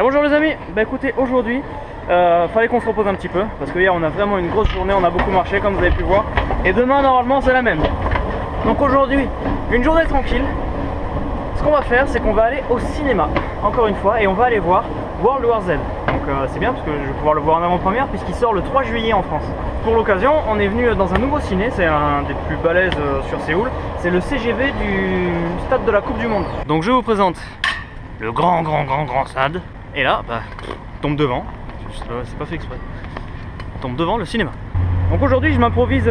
Et bonjour les amis, bah écoutez, aujourd'hui fallait qu'on se repose un petit peu parce que hier on a vraiment une grosse journée, on a beaucoup marché comme vous avez pu voir. Et demain normalement c'est la même. Donc aujourd'hui, une journée tranquille. Ce qu'on va faire, c'est qu'on va aller au cinéma, encore une fois, et on va aller voir World War Z. Donc c'est bien parce que je vais pouvoir le voir en avant-première puisqu'il sort le 3 juillet en France. Pour l'occasion, on est venu dans un nouveau ciné, c'est un des plus balèzes sur Séoul. C'est le CGV du stade de la Coupe du Monde. Donc je vous présente le grand stade. Et là, bah, tombe devant, c'est pas fait exprès, tombe devant le cinéma. Donc aujourd'hui, je m'improvise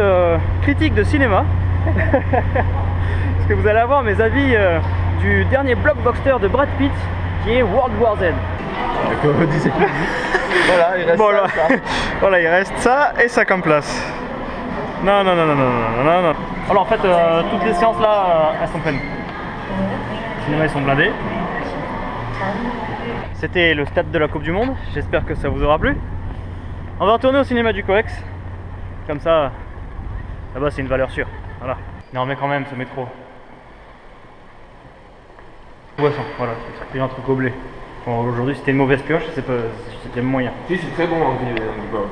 critique de cinéma. Parce que vous allez avoir mes avis du dernier blockbuster de Brad Pitt qui est World War Z. Voilà, il reste voilà. ça. Voilà, il reste ça et ça comme place. Non. Alors en fait, toutes les séances là, elles sont pleines. Les cinémas ils sont blindés. C'était le stade de la Coupe du Monde. J'espère que ça vous aura plu. On va retourner au cinéma du Coex. Comme ça, là-bas c'est une valeur sûre. Voilà. Non mais quand même, ce métro. Boisson, voilà, c'est un truc au blé. Bon, aujourd'hui c'était une mauvaise pioche, c'était le moyen. Si, c'est très bon en box.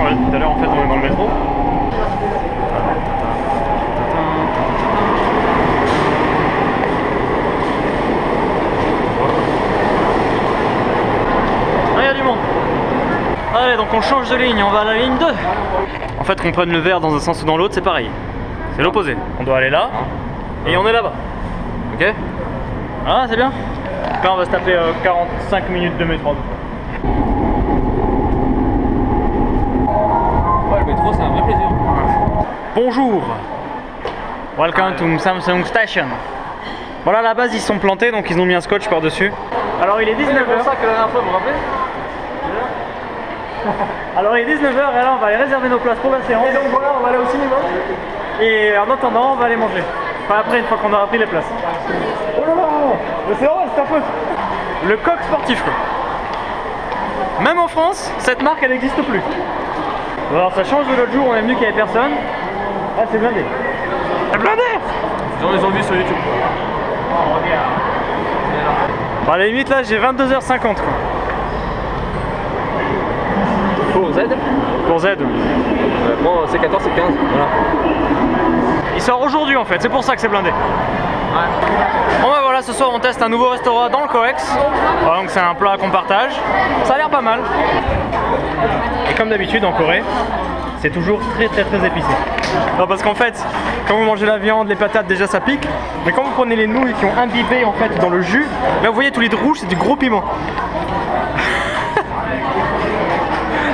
Ouais, tout à l'heure en fait on est dans le métro. Ah, il y a du monde. Allez, donc on change de ligne, on va à la ligne 2. En fait, qu'on prenne le verre dans un sens ou dans l'autre, c'est pareil. C'est l'opposé. On doit aller là et on est là-bas. Ok? Ah, c'est bien. Là, on va se taper 45 minutes de métro. Ouais, le métro, c'est un vrai plaisir. Bonjour. Welcome to Samsung Station. Voilà, à la base, ils sont plantés, donc ils ont mis un scotch par-dessus. Alors, il est 19h. C'est pour ça que la dernière fois, vous vous rappelez? Alors, il est 19h, et là, on va aller réserver nos places pour la séance. Et donc voilà, on va aller au cinéma. Et en attendant, on va aller manger. Enfin, après, une fois qu'on aura pris les places. Oh là là, mais c'est vrai, c'est ta faute. Le coq sportif, quoi. Même en France, cette marque, elle n'existe plus. Alors, ça change de l'autre jour, on est venu qu'il n'y avait personne. Ah, c'est blindé. C'est blindé. J'en les ai vus sur YouTube. Bon, à la limite, là, j'ai 22h50, quoi. Pour Z? Pour Z. Bon, c'est 14, c'est 15, voilà. Il sort aujourd'hui, en fait, c'est pour ça que c'est blindé. Ouais. Bon bah voilà, ce soir on teste un nouveau restaurant dans le Coex. Voilà, donc c'est un plat qu'on partage. Ça a l'air pas mal. Et comme d'habitude en Corée, c'est toujours très épicé. Non, parce qu'en fait, quand vous mangez la viande, les patates, déjà ça pique. Mais quand vous prenez les nouilles qui ont imbibé en fait dans le jus, là vous voyez tous les rouges, c'est du gros piment.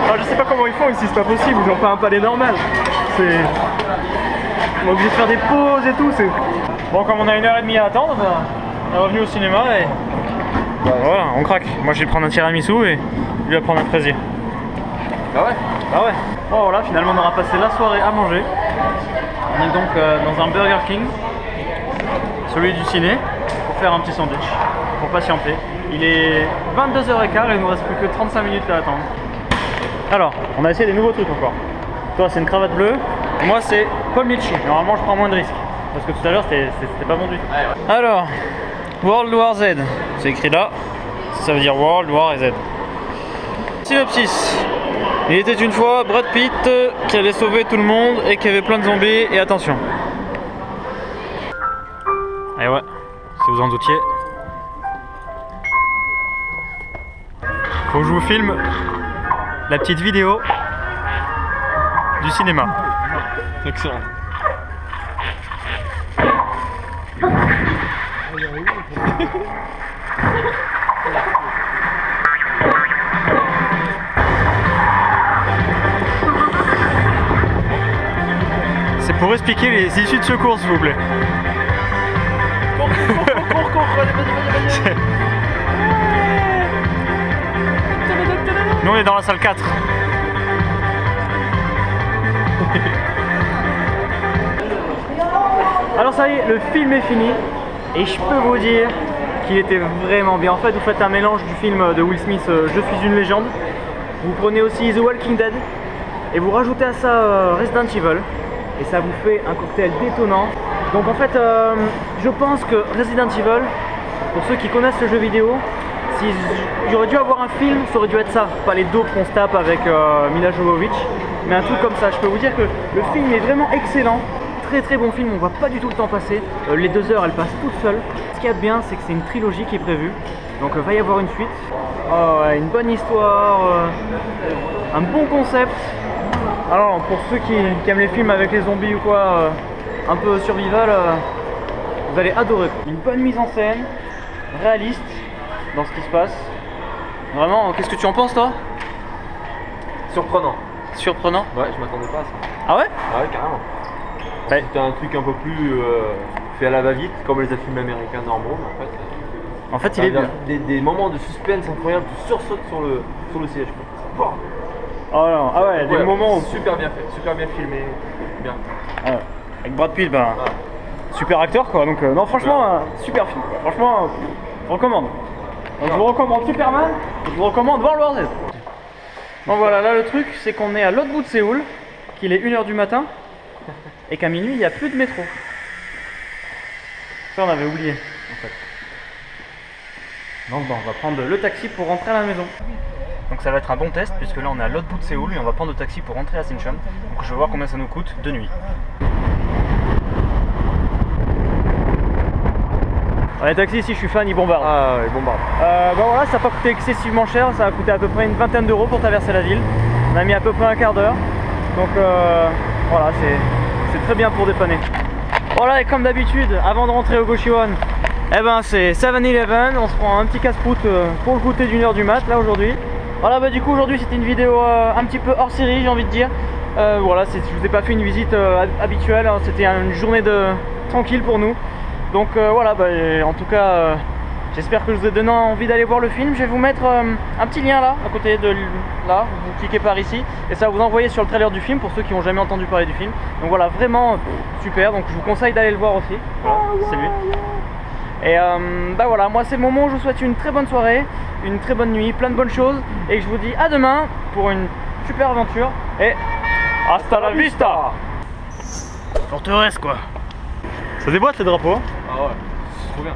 Alors je sais pas comment ils font ici, c'est pas possible, ils ont pas un palais normal. C'est... On est obligé de faire des pauses et tout, c'est... Bon, comme on a 1h30 à attendre, bah, on est revenu au cinéma et... Bah, voilà, on craque. Moi je vais prendre un tiramisu et lui va prendre un fraisier. Bah ouais. Bah ouais. Bon voilà, finalement on aura passé la soirée à manger. On est donc dans un Burger King, celui du ciné, pour faire un petit sandwich, pour patienter. Il est 22h15 et il nous reste plus que 35 minutes à attendre. Alors, on a essayé des nouveaux trucs encore. Toi c'est une cravate bleue, et moi c'est Paul Litchi. Normalement je prends moins de risques. Parce que tout à l'heure c'était pas bon du tout. Ouais. Alors, World War Z, c'est écrit là. Ça veut dire World War Z. Synopsis. Il était une fois Brad Pitt qui allait sauver tout le monde et qui avait plein de zombies. Et attention. Et ouais, si vous en doutiez. Faut que je vous filme la petite vidéo du cinéma. Excellent. C'est pour expliquer les issues de secours, s'il vous plaît. Cours, vas-y. Nous on est dans la salle 4. Alors ça y est, le film est fini et je peux vous dire qu'il était vraiment bien. En fait, vous faites un mélange du film de Will Smith, Je suis une légende. Vous prenez aussi The Walking Dead et vous rajoutez à ça Resident Evil et ça vous fait un cocktail détonnant. Donc en fait, je pense que Resident Evil pour ceux qui connaissent le jeu vidéo, si j'aurais dû avoir un film, ça aurait dû être ça, pas les dopes qu'on se tape avec Mila Jovovich, mais un truc comme ça. Je peux vous dire que le film est vraiment excellent, très bon film, on voit pas du tout le temps passer, les 2 heures elles passent toutes seules. Ce qu'il y a de bien, c'est que c'est une trilogie qui est prévue, donc va y avoir une suite. Oh, ouais, une bonne histoire, un bon concept. Alors pour ceux qui aiment les films avec les zombies ou quoi, un peu survival, vous allez adorer. Une bonne mise en scène, réaliste dans ce qui se passe. Vraiment, qu'est-ce que tu en penses toi? Surprenant. Surprenant? Ouais, je m'attendais pas à ça. Ah ouais? Ah ouais, carrément. Ouais. C'était un truc un peu plus fait à la va-vite, comme les films américains normaux, mais En fait, il est bien. Des moments de suspense incroyables, tu sursautes sur le siège. Quoi. Oh non, ah ouais, des moments où... super bien fait, super bien filmé, bien. Ah ouais. Avec Brad Pitt, ben, super acteur quoi, donc non franchement, super film quoi. Franchement, je recommande. Donc, je vous recommande Superman, je vous recommande World War Z. Bon voilà, là le truc c'est qu'on est à l'autre bout de Séoul, qu'il est 1h du matin, et qu'à minuit il n'y a plus de métro. Ça on avait oublié en fait. Donc bon, on va prendre le taxi pour rentrer à la maison. Donc ça va être un bon test puisque là on est à l'autre bout de Séoul et on va prendre le taxi pour rentrer à Sinchon. Donc je vais voir combien ça nous coûte de nuit. Les taxis ici, je suis fan, ils bombardent. Ah ouais, ils bombardent. Bah voilà, ça n'a pas coûté excessivement cher, ça a coûté à peu près une vingtaine d'euros pour traverser la ville. On a mis à peu près un quart d'heure. Donc voilà, c'est très bien pour dépanner. Voilà, et comme d'habitude, avant de rentrer au Goshiwon, eh ben c'est 7-Eleven, on se prend un petit casse-croûte pour le goûter d'1h du mat là aujourd'hui. Voilà, bah du coup aujourd'hui c'était une vidéo un petit peu hors série, j'ai envie de dire. Voilà, je vous ai pas fait une visite habituelle, hein, c'était une journée tranquille pour nous. Donc voilà, bah, en tout cas j'espère que je vous ai donné envie d'aller voir le film. Je vais vous mettre un petit lien là, à côté de là, vous cliquez par ici et ça va vous envoyer sur le trailer du film pour ceux qui n'ont jamais entendu parler du film. Donc voilà, vraiment super, donc je vous conseille d'aller le voir aussi. Voilà, c'est lui. Et bah voilà, moi c'est le moment où je vous souhaite une très bonne soirée, une très bonne nuit, plein de bonnes choses et que je vous dis à demain pour une super aventure et hasta la vista. Forteresse quoi. Ça déboîte les drapeaux. Ah ouais, c'est trop bien.